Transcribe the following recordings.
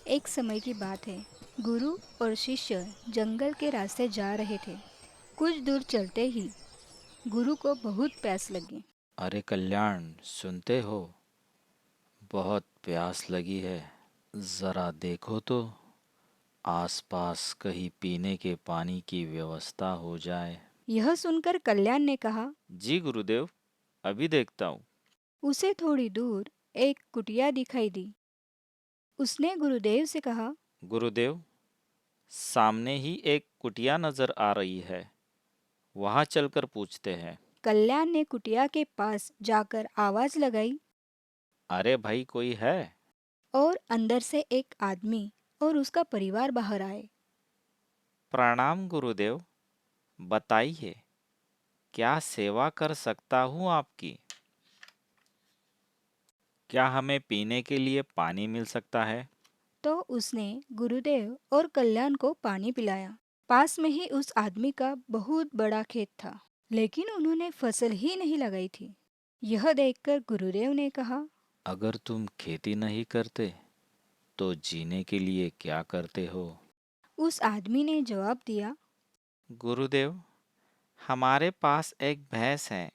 एक समय की बात है। गुरु और शिष्य जंगल के रास्ते जा रहे थे। कुछ दूर चलते ही गुरु को बहुत प्यास लगी। अरे कल्याण, सुनते हो? बहुत प्यास लगी है। जरा देखो तो आसपास कहीं पीने के पानी की व्यवस्था हो जाए। यह सुनकर कल्याण ने कहा। जी गुरुदेव, अभी देखता हूँ। उसे थोड़ी दूर एक कुटिया दिखाई दी। उसने गुरुदेव से कहा। गुरुदेव, सामने ही एक कुटिया नजर आ रही है। वहां चलकर पूछते हैं। कल्याण ने कुटिया के पास जाकर आवाज लगाई अरे भाई, कोई है? और अंदर से एक आदमी और उसका परिवार बाहर आए। प्रणाम गुरुदेव, बताइए, क्या सेवा कर सकता हूँ आपकी? क्या हमें पीने के लिए पानी मिल सकता है? तो उसने गुरुदेव और कल्याण को पानी पिलाया। पास में ही उस आदमी का बहुत बड़ा खेत था, लेकिन उन्होंने फसल ही नहीं लगाई थी। यह देखकर गुरुदेव ने कहा। अगर तुम खेती नहीं करते तो जीने के लिए क्या करते हो? उस आदमी ने जवाब दिया। गुरुदेव, हमारे पास एक भैंस है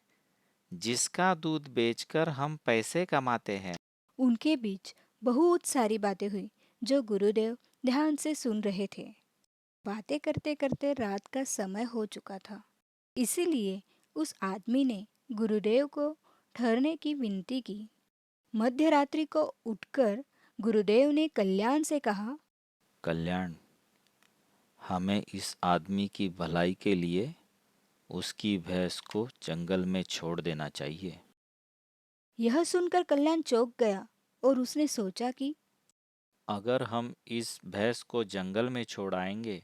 जिसका दूध बेचकर हम पैसे कमाते हैं। उनके बीच बहुत सारी बातें हुई जो गुरुदेव ध्यान से सुन रहे थे। बातें करते करते रात का समय हो चुका था। इसीलिए उस आदमी ने गुरुदेव को ठहरने की विनती की। मध्य रात्रि को उठकर गुरुदेव ने कल्याण से कहा। कल्याण, हमें इस आदमी की भलाई के लिए उसकी भैंस को जंगल में छोड़ देना चाहिए। यह सुनकर कल्याण चौंक गया और उसने सोचा कि अगर हम इस भैंस को जंगल में छोड़ आएंगे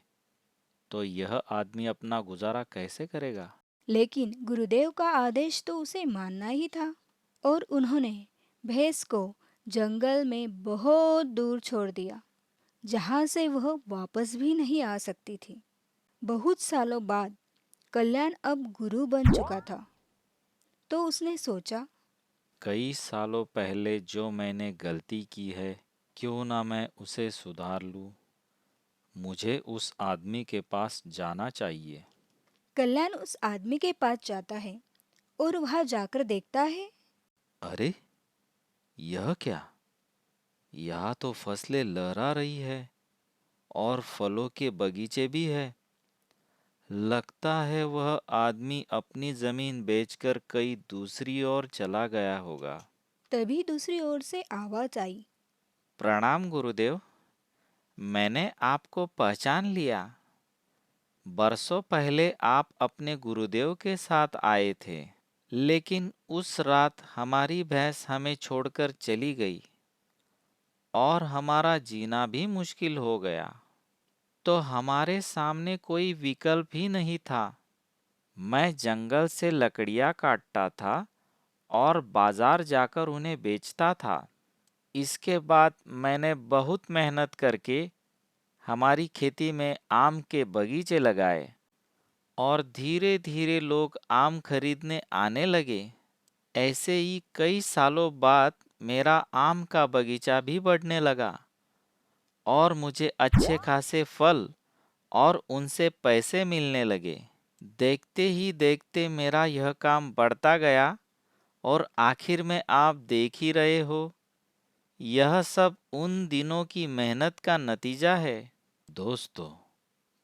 तो यह आदमी अपना गुजारा कैसे करेगा? लेकिन गुरुदेव का आदेश तो उसे मानना ही था। और उन्होंने भैंस को जंगल में बहुत दूर छोड़ दिया, जहाँ से वह वापस भी नहीं आ सकती थी। बहुत सालों बाद कल्याण अब गुरु बन चुका था। तो उसने सोचा। कई सालों पहले जो मैंने गलती की है, क्यों ना मैं उसे सुधार लूं। मुझे उस आदमी के पास जाना चाहिए। कल्याण उस आदमी के पास जाता है और वहां जाकर देखता है। अरे, यह क्या? यहाँ तो फसलें लहरा रही है और फलों के बगीचे भी है। लगता है वह आदमी अपनी जमीन बेचकर कहीं दूसरी ओर चला गया होगा। तभी दूसरी ओर से आवाज आई। प्रणाम गुरुदेव, मैंने आपको पहचान लिया। बरसों पहले आप अपने गुरुदेव के साथ आए थे, लेकिन उस रात हमारी भैंस हमें छोड़कर चली गई और हमारा जीना भी मुश्किल हो गया। तो हमारे सामने कोई विकल्प ही नहीं था। मैं जंगल से लकड़ियाँ काटता था और बाजार जाकर उन्हें बेचता था। इसके बाद मैंने बहुत मेहनत करके हमारी खेती में आम के बगीचे लगाए और धीरे धीरे लोग आम खरीदने आने लगे। ऐसे ही कई सालों बाद मेरा आम का बगीचा भी बढ़ने लगा और मुझे अच्छे खासे फल और उनसे पैसे मिलने लगे। देखते ही देखते मेरा यह काम बढ़ता गया और आखिर में आप देख ही रहे हो, यह सब उन दिनों की मेहनत का नतीजा है। दोस्तों,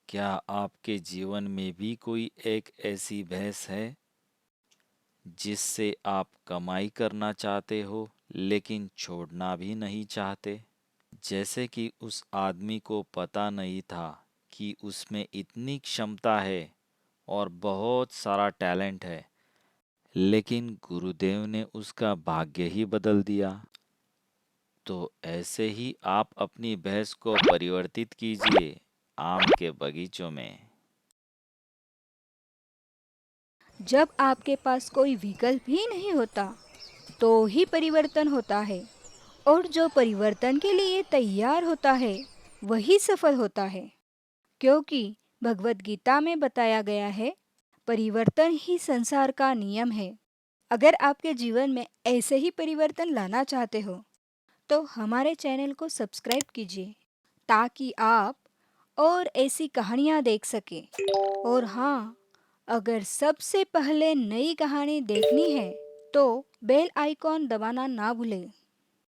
क्या आपके जीवन में भी कोई एक ऐसी भैंस है जिससे आप कमाई करना चाहते हो लेकिन छोड़ना भी नहीं चाहते? जैसे कि उस आदमी को पता नहीं था कि उसमें इतनी क्षमता है और बहुत सारा टैलेंट है, लेकिन गुरुदेव ने उसका भाग्य ही बदल दिया। तो ऐसे ही आप अपनी भैंस को परिवर्तित कीजिए आम के बगीचों में। जब आपके पास कोई विकल्प ही नहीं होता, तो ही परिवर्तन होता है। और जो परिवर्तन के लिए तैयार होता है, वही सफल होता है। क्योंकि भगवत गीता में बताया गया है, परिवर्तन ही संसार का नियम है। अगर आपके जीवन में ऐसे ही परिवर्तन लाना चाहते हो, तो हमारे चैनल को सब्सक्राइब कीजिए ताकि आप और ऐसी कहानियाँ देख सकें। और हाँ, अगर सबसे पहले नई कहानी देखनी है तो बेल आइकॉन दबाना ना भूलें।